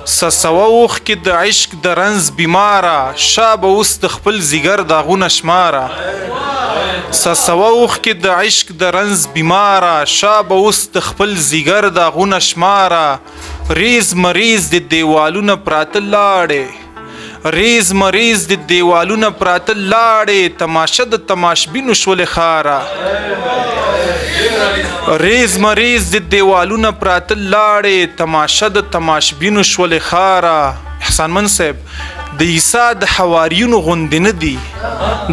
سسوه اوښکې د عشق د رنځ بیماره شا به اوس د خپل ځیګر داغونه شماره سسوه اوښکې د عشق د رنځ بیماره شا به اوس د خپل ځیګر داغونه شماره ریز مریض د دیوالونه پراته لاړې ریز مریض د دیوالونه پراته لاړې تماشه د تماشبینو شولې خاره ریز مریض د دیوالونه پراته لاړې تماشه د تماشبینو شولې خاره احسانمن صاحب د عیسی د حواریونو غوندې نه دي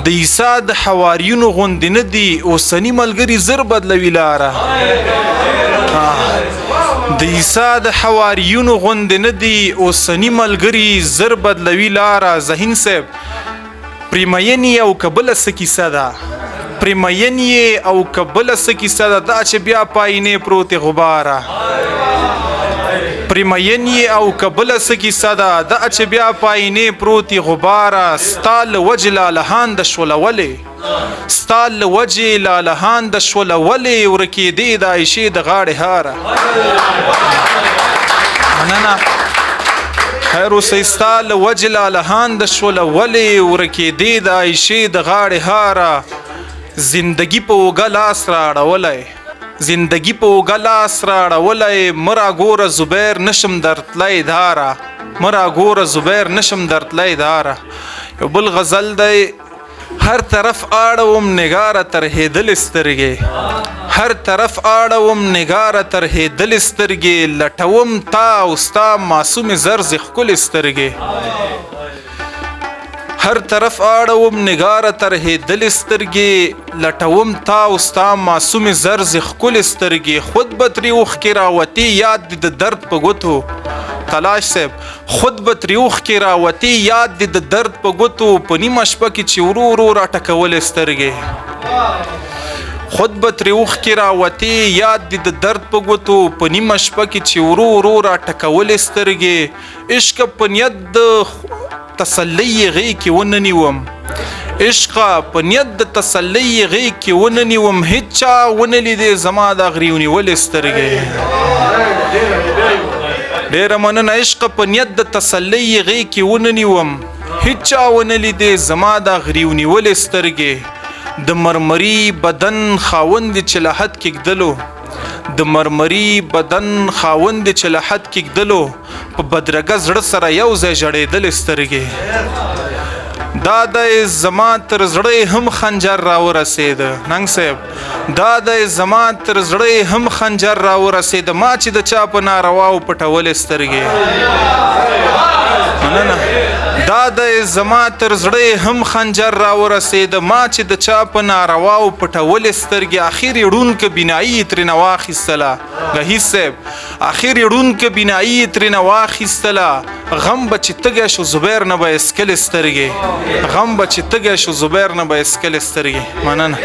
د عیسی د حواریونو غوندې نه دي اوسني ملګري زر بدلوي لاره د عیسی د حواریونو غوندې نه دي اوسني ملګري زر بدلوي لاره ذهین صاحب پریمین یې او که بله څه کیسه ده پریمین یې او که بله څه کیسه ده دا چې بیا پاینې پروتې غباره پریمین یې او که بله څه کیسه ده دا چې بیا پاینې پروتې غباره ستا له وجې لالهانده شوله ولې ستا له وجې لالهانده شوله ولې ورکېدې د عایشې د غاړې هاره مننه خیر اوسئ ستا له وجې لالهانده شوله ولې ورکېدې د عایشې د غاړې هاره زندگی په اوږه لاس راړولی زندگی په اوږه لاس راړولی مه راګوره زبیر نشم درتلی داره مه راګوره زبیر نشم درتلی داره یو بل غزل دی هر طرف اړوم نگاره ترهېدلې سترګې هر طرف اړوم نگاره ترهېدلې سترګې لټوم تا او ستا معصومې زرزې ښکلې سترګې هر طرف اړوم نگاره ترهېدلې سترګې لټوم تا او ستا معصومې زرزې ښکلې سترګې خود به ترې اوښکې راوتې یاد دې د درد په ګوتو تلاش صاحب خود به ترې اوښکې راوتې یاد دې د درد په ګوتو په نیمه شپه کې چې ورو ورو راټکولې سترګې خود به ترې اوښکې راوتې یاد دې د درد په ګوتو په نیمه شپه کې چې ورو ورو راټکولې سترګې عشقه په نیت د تسلی غې کې وننیوم عشقه په نیت د تسلی غې کې وننیوم هیڅ چا ونه لیدې زما د غري ونیولې سترګې ډېره مننه عشقه په نیت د تسلی غې کې وننیوم هیڅ چا ونه لیدې زما د غري ونیولې سترګې د مرمري بدن خاوند چې له حد کېږدلو د مرمري بدن خاوند چې له حد کېږدلو په بدرګه زړه سره یو ځای ژړېدلې سترګې دا دی زما تر زړه هم خنجر راورسېده ننګ صاحب دا دی زما تر زړه هم خنجر راورسېده ما چې د چا په نارواو پټولې سترګې مننه دا دی زما تر زړه هم خنجر راورسېده ما چې د چا په نارواو پټولې سترګې اخر یې ړونکه بینایي یې ترېنه واخیستله ګهیز صاحب اخر یې ړونکه بینایي یې ترېنه واخیستله غم به چې تږی شو زبیر نه به یې څکلې سترګې غم به چې تږی شو زبیر نه به یې څکلې سترګې مننه